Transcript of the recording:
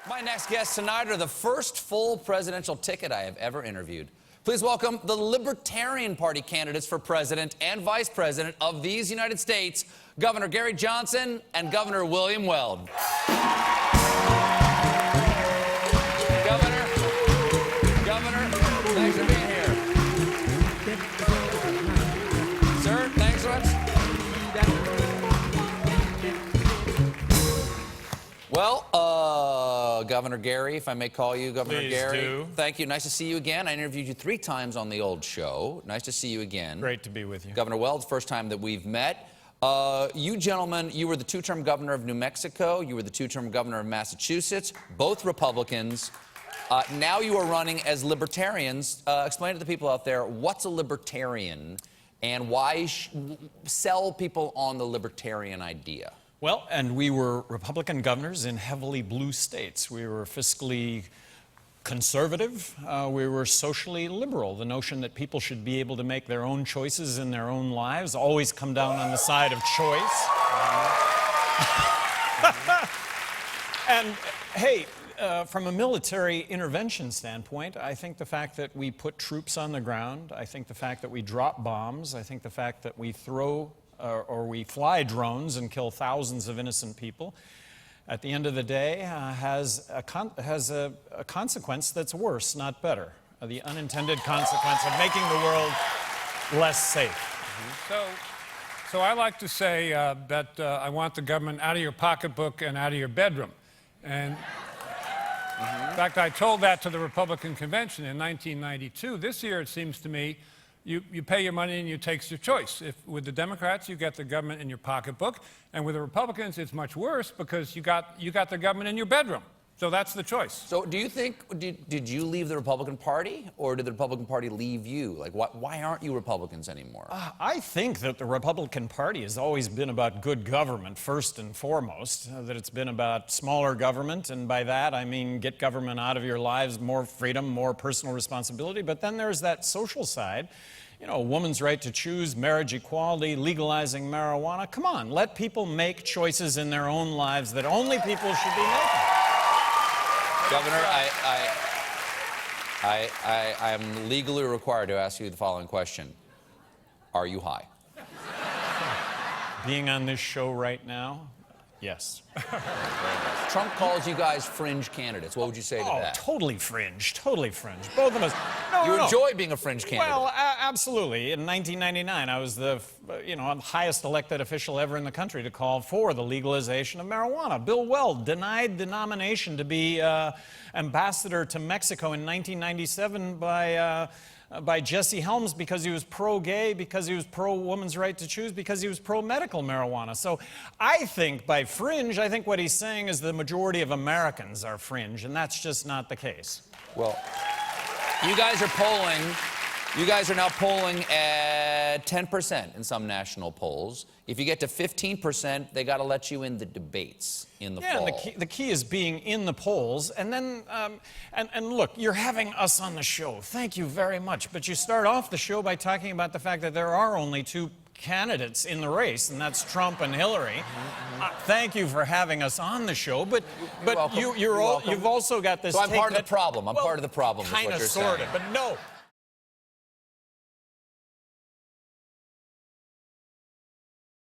My next guests tonight are the first full presidential ticket I have ever interviewed. Please welcome the Libertarian Party candidates for president and vice president of these United States, Governor Gary Johnson and Governor William Weld. Governor, thanks for being here. Sir, thanks so much. Well, Governor Gary, if I may call you Governor Please Gary. do. Thank you. Nice to see you again. I interviewed you 3 times on the old show. Nice to see you again. Great to be with you. Governor Weld, first time that we've met. You gentlemen, you were the 2-term governor of New Mexico. You were the 2-term governor of Massachusetts, both Republicans. Now you are running as Libertarians. Explain to the people out there, what's a Libertarian and why sell people on the Libertarian idea? Well, and we were Republican governors in heavily blue states. We were fiscally conservative. We were socially liberal. The notion that people should be able to make their own choices in their own lives always come down on the side of choice. And hey, from a military intervention standpoint, I think the fact that we put troops on the ground, I think the fact that we drop bombs, I think the fact that we throw or we fly drones and kill thousands of innocent people, at the end of the day, has a consequence that's worse, not better. The unintended consequence of making the world less safe. So I like to say that I want the government out of your pocketbook and out of your bedroom. And in fact, I told that to the Republican convention in 1992. This year, it seems to me, you pay your money and you take your choice. With the Democrats, you get the government in your pocketbook, and with the Republicans, it's much worse because you got the government in your bedroom. So that's the choice. So do you think, did you leave the Republican Party, or did the Republican Party leave you? Like, why aren't you Republicans anymore? I think that the Republican Party has always been about good government, first and foremost, that it's been about smaller government, and by that I mean get government out of your lives, more freedom, more personal responsibility, but then there's that social side. You know, a woman's right to choose, marriage equality, legalizing marijuana. Come on, let people make choices in their own lives that only people should be making. Governor, I'm legally required to ask you the following question. Are you high? Being on this show right now, yes. Trump calls you guys fringe candidates. What would you say to that? Totally fringe, totally fringe. Both of us. You enjoy being a fringe candidate. Well, absolutely. In 1999, I was the highest elected official ever in the country to call for the legalization of marijuana. Bill Weld denied the nomination to be ambassador to Mexico in 1997 by Jesse Helms because he was pro-gay, because he was pro-woman's right to choose, because he was pro-medical marijuana. So I think by fringe, I think what he's saying is the majority of Americans are fringe, and that's just not the case. Well, you guys are now polling at 10% in some national polls. If you get to 15%, they got to let you in the debates in the fall. Yeah, and the key is being in the polls. And then, and look, you're having us on the show. Thank you very much. But you start off the show by talking about the fact that there are only 2 candidates in the race, and that's Trump and Hillary. Thank you for having us on the show, but you've you've also got this. So I'm part of the problem. I'm part of the problem. Kind of, sort of, but no.